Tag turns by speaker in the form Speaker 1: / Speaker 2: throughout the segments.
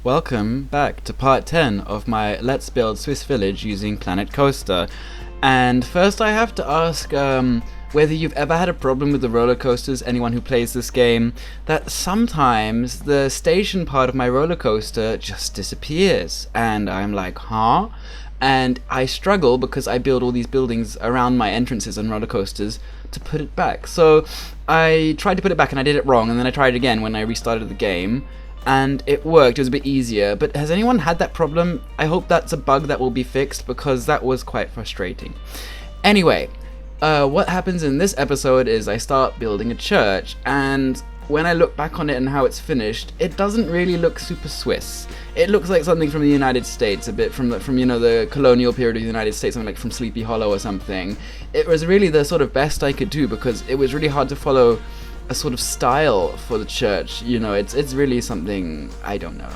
Speaker 1: Welcome back to part 10 of my Let's Build Swiss Village using Planet Coaster. And first I have to ask whether you've ever had a problem with the roller coasters, anyone who plays this game, that sometimes the station part of my roller coaster just disappears. And I'm like, huh? And I struggle because I build all these buildings around my entrances on roller coasters to put it back. So I tried to put it back and I did it wrong, and then I tried it again when I restarted the game. And it worked, it was a bit easier, but has anyone had that problem? I hope that's a bug that will be fixed, because that was quite frustrating. Anyway, what happens in this episode is I start building a church, and when I look back on it and how it's finished, it doesn't really look super Swiss. It looks like something from the United States, a bit from the colonial period of the United States, something like from Sleepy Hollow or something. It was really the sort of best I could do, because it was really hard to follow a sort of style for the church. It's really something, I don't know,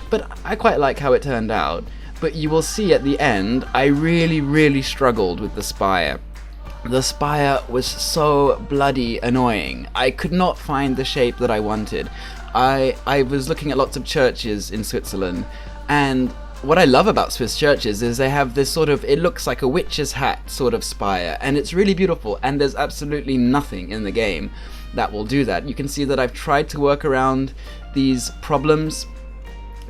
Speaker 1: but I quite like how it turned out. But you will see at the end, I really struggled with the spire. The spire was so bloody annoying. I could not find the shape that I wanted. I was looking at lots of churches in Switzerland, and what I love about Swiss churches is they have this sort of, it looks like a witch's hat sort of spire, and it's really beautiful, and there's absolutely nothing in the game that will do that. You can see that I've tried to work around these problems,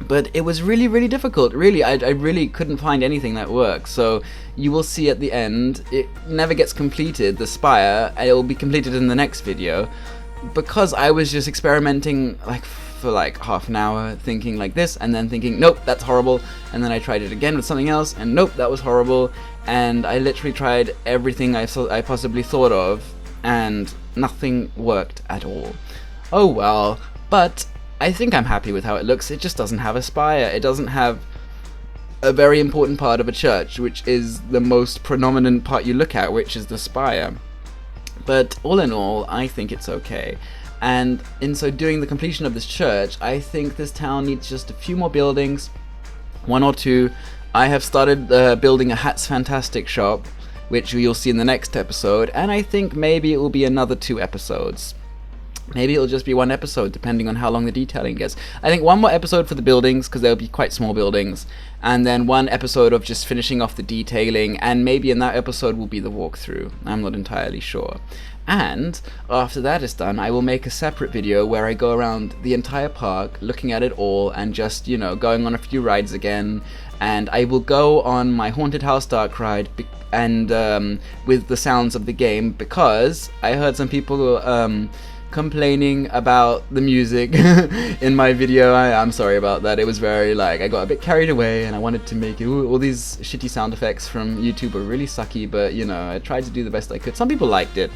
Speaker 1: but it was really difficult. Really, I really couldn't find anything that works. So you will see at the end, it never gets completed, the spire. It will be completed in the next video, because I was just experimenting for half an hour, thinking like this, and then thinking, nope, that's horrible, and then I tried it again with something else, and nope, that was horrible, and I literally tried everything I possibly thought of, and nothing worked at all. Oh well, but I think I'm happy with how it looks. It just doesn't have a spire. It doesn't have a very important part of a church, which is the most predominant part you look at, which is the spire. But all in all, I think it's okay. And in so doing the completion of this church, I think this town needs just a few more buildings, one or two. I have started building a Hats Fantastic shop, which you'll see in the next episode, and I think maybe it will be another 2 episodes. Maybe it'll just be 1 episode, depending on how long the detailing gets. I think 1 more episode for the buildings, because they'll be quite small buildings, and then 1 episode of just finishing off the detailing, and maybe in that episode will be the walkthrough. I'm not entirely sure. And after that is done, I will make a separate video where I go around the entire park, looking at it all, and just, going on a few rides again. And I will go on my Haunted House Dark ride, and with the sounds of the game, because I heard some people complaining about the music in my video. I'm sorry about that. It was very I got a bit carried away, and I wanted to make it. All these shitty sound effects from YouTube were really sucky, but I tried to do the best I could. Some people liked it,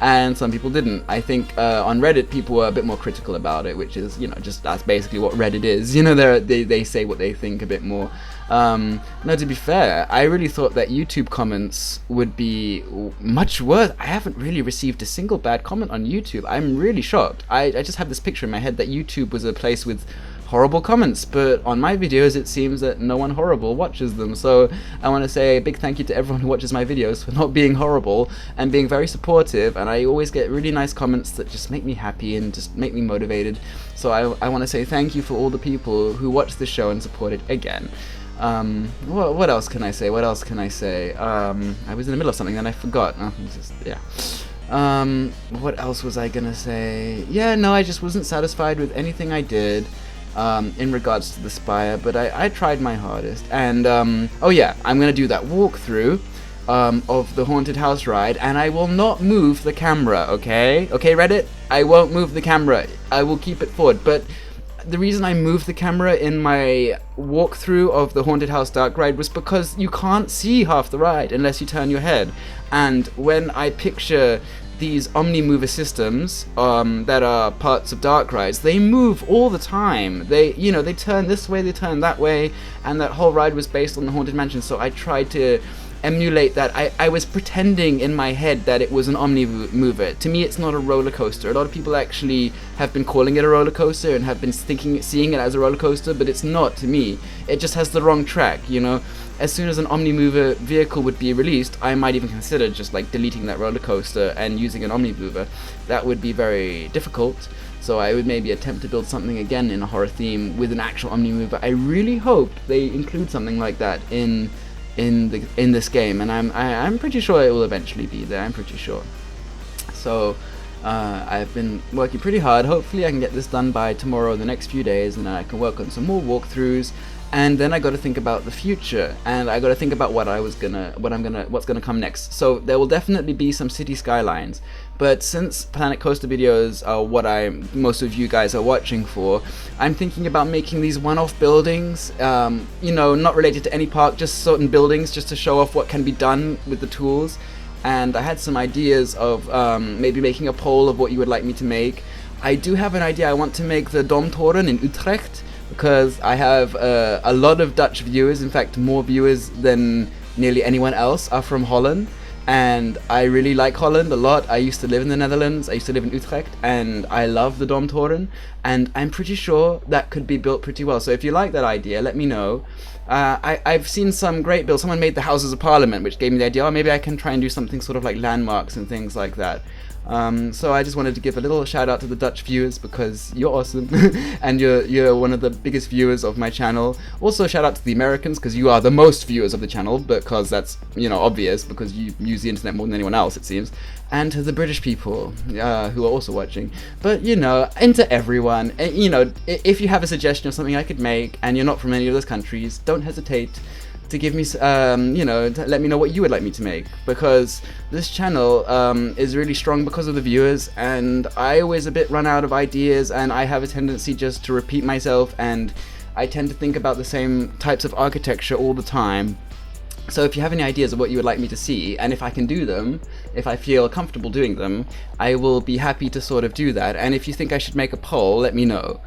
Speaker 1: and some people didn't. I think on Reddit people were a bit more critical about it, which is just that's basically what Reddit is. They say what they think a bit more. No, to be fair, I really thought that YouTube comments would be much worse. I haven't really received a single bad comment on YouTube. I'm really shocked. I just have this picture in my head that YouTube was a place with horrible comments, but on my videos it seems that no one horrible watches them. So I want to say a big thank you to everyone who watches my videos for not being horrible and being very supportive, and I always get really nice comments that just make me happy and just make me motivated. So I want to say thank you for all the people who watch the show and support it again. What else can I say? I was in the middle of something and I forgot. What else was I gonna say? Yeah, no, I just wasn't satisfied with anything I did in regards to the spire, but I tried my hardest. And oh yeah, I'm gonna do that walkthrough of the haunted house ride, and I will not move the camera, okay? Okay, Reddit? I won't move the camera. I will keep it forward, but the reason I moved the camera in my walkthrough of the Haunted House Dark Ride was because you can't see half the ride unless you turn your head. And when I picture these Omni-Mover systems that are parts of Dark Rides, they move all the time. They turn this way, they turn that way, and that whole ride was based on the Haunted Mansion, so I tried to emulate that. I was pretending in my head that it was an omni mover. To me, it's not a roller coaster. A lot of people actually have been calling it a roller coaster and have been seeing it as a roller coaster, but it's not to me. It just has the wrong track, you know. As soon as an omni mover vehicle would be released, I might even consider just like deleting that roller coaster and using an omni mover. That would be very difficult. So I would maybe attempt to build something again in a horror theme with an actual omni mover. I really hope they include something like that in this game, and I'm pretty sure it will eventually be there. I'm pretty sure. So I've been working pretty hard. Hopefully I can get this done by tomorrow or the next few days, and then I can work on some more walkthroughs. And then I got to think about the future, and I got to think about what's gonna come next. So there will definitely be some city skylines, but since Planet Coaster videos are what most of you guys are watching for, I'm thinking about making these one-off buildings, you know, not related to any park, just certain buildings, just to show off what can be done with the tools. And I had some ideas of maybe making a poll of what you would like me to make. I do have an idea. I want to make the Domtoren in Utrecht, because I have a lot of Dutch viewers. In fact, more viewers than nearly anyone else are from Holland, and I really like Holland a lot. I used to live in the Netherlands. I used to live in Utrecht, and I love the Domtoren, and I'm pretty sure that could be built pretty well. So if you like that idea, let me know. I've seen some great builds. Someone made the Houses of Parliament, which gave me the idea, oh, maybe I can try and do something sort of like landmarks and things like that. So I just wanted to give a little shout out to the Dutch viewers, because you're awesome and you're one of the biggest viewers of my channel. Also shout out to the Americans, because you are the most viewers of the channel, because that's, you know, obvious, because you use the internet more than anyone else, it seems. And to the British people who are also watching. But, you know, and to everyone, you know, if you have a suggestion of something I could make and you're not from any of those countries, don't hesitate to give me, you know, to let me know what you would like me to make, because this channel is really strong because of the viewers, and I always a bit run out of ideas, and I have a tendency just to repeat myself, and I tend to think about the same types of architecture all the time. So if you have any ideas of what you would like me to see, and if I can do them, if I feel comfortable doing them, I will be happy to sort of do that. And if you think I should make a poll, let me know,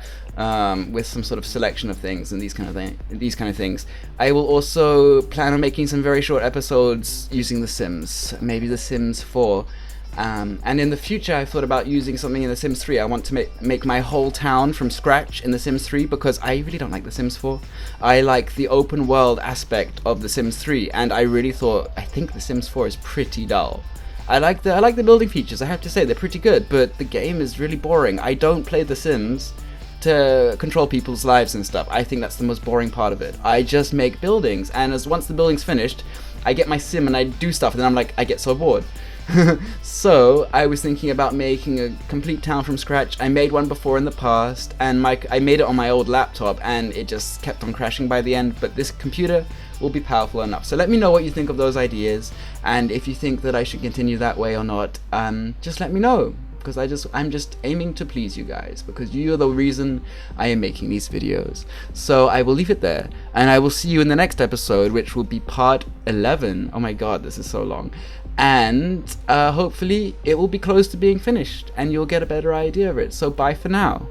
Speaker 1: with some sort of selection of things and these kind of things. I will also plan on making some very short episodes using The Sims, maybe The Sims 4. And in the future, I've thought about using something in The Sims 3. I want to make my whole town from scratch in The Sims 3, because I really don't like The Sims 4. I like the open world aspect of The Sims 3, and I think The Sims 4 is pretty dull. I like the building features, I have to say, they're pretty good, but the game is really boring. I don't play The Sims to control people's lives and stuff. I think that's the most boring part of it. I just make buildings, and once the building's finished, I get my sim and I do stuff, and then I'm like, I get so bored. So I was thinking about making a complete town from scratch. I made one before in the past, and I made it on my old laptop, and it just kept on crashing by the end, but this computer will be powerful enough. So let me know what you think of those ideas, and if you think that I should continue that way or not, just let me know, because I'm just aiming to please you guys, because you're the reason I am making these videos. So I will leave it there, and I will see you in the next episode, which will be part 11. Oh my god, this is so long. And hopefully it will be close to being finished, and you'll get a better idea of it. So bye for now.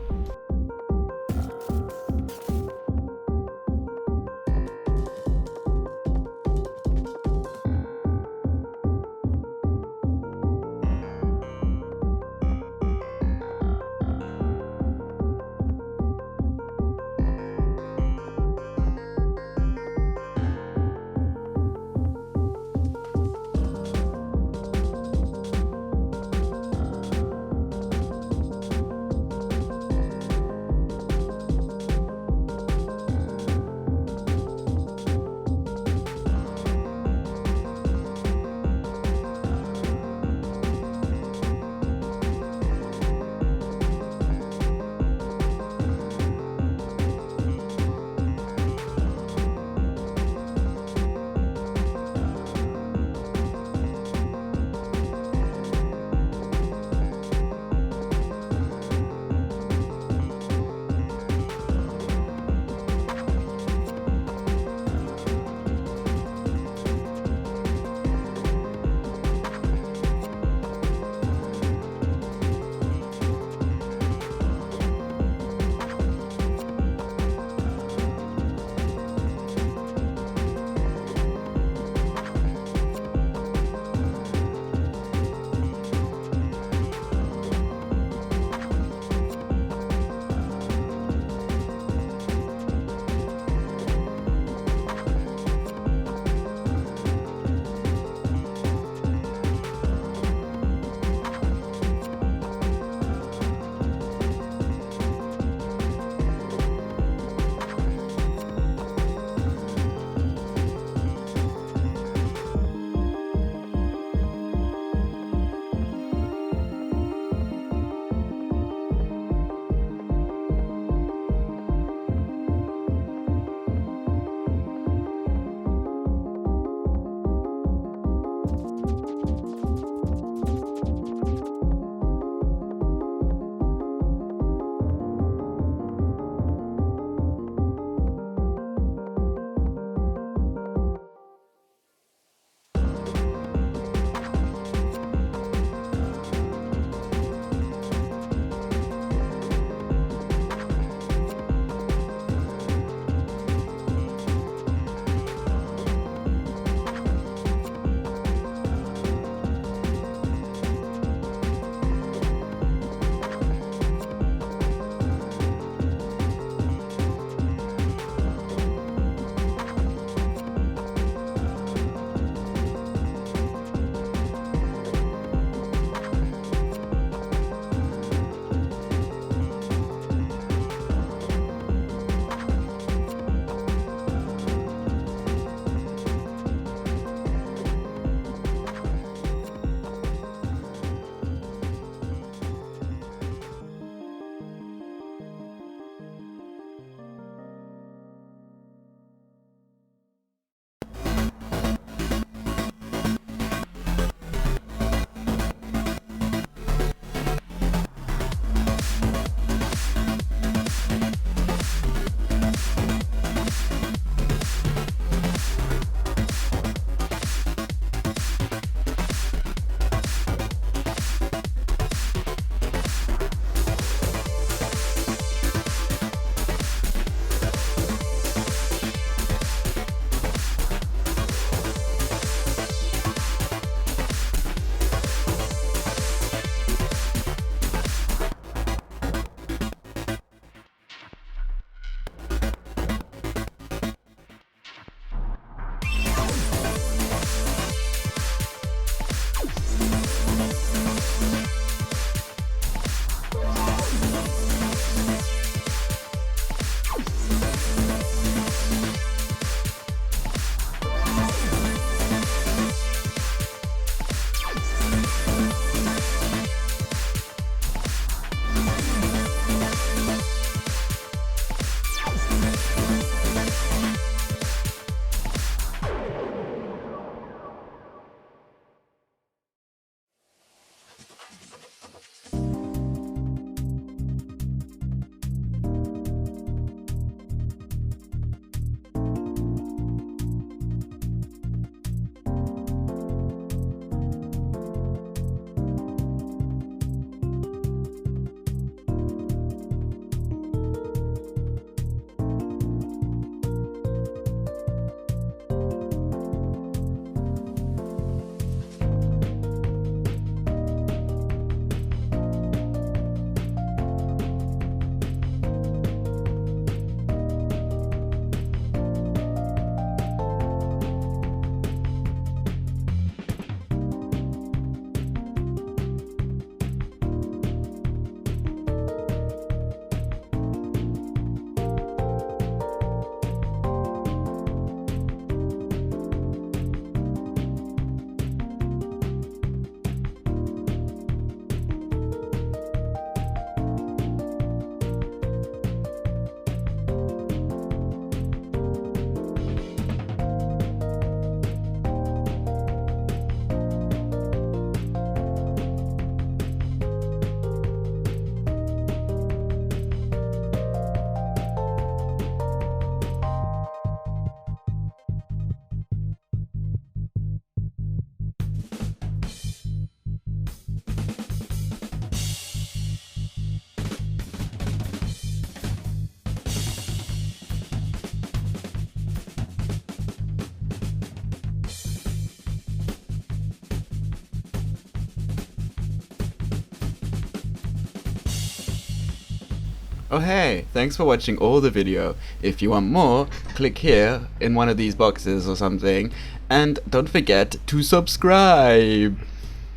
Speaker 1: Oh hey, thanks for watching all the video. If you want more, click here in one of these boxes or something, and don't forget to subscribe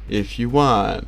Speaker 1: if you want.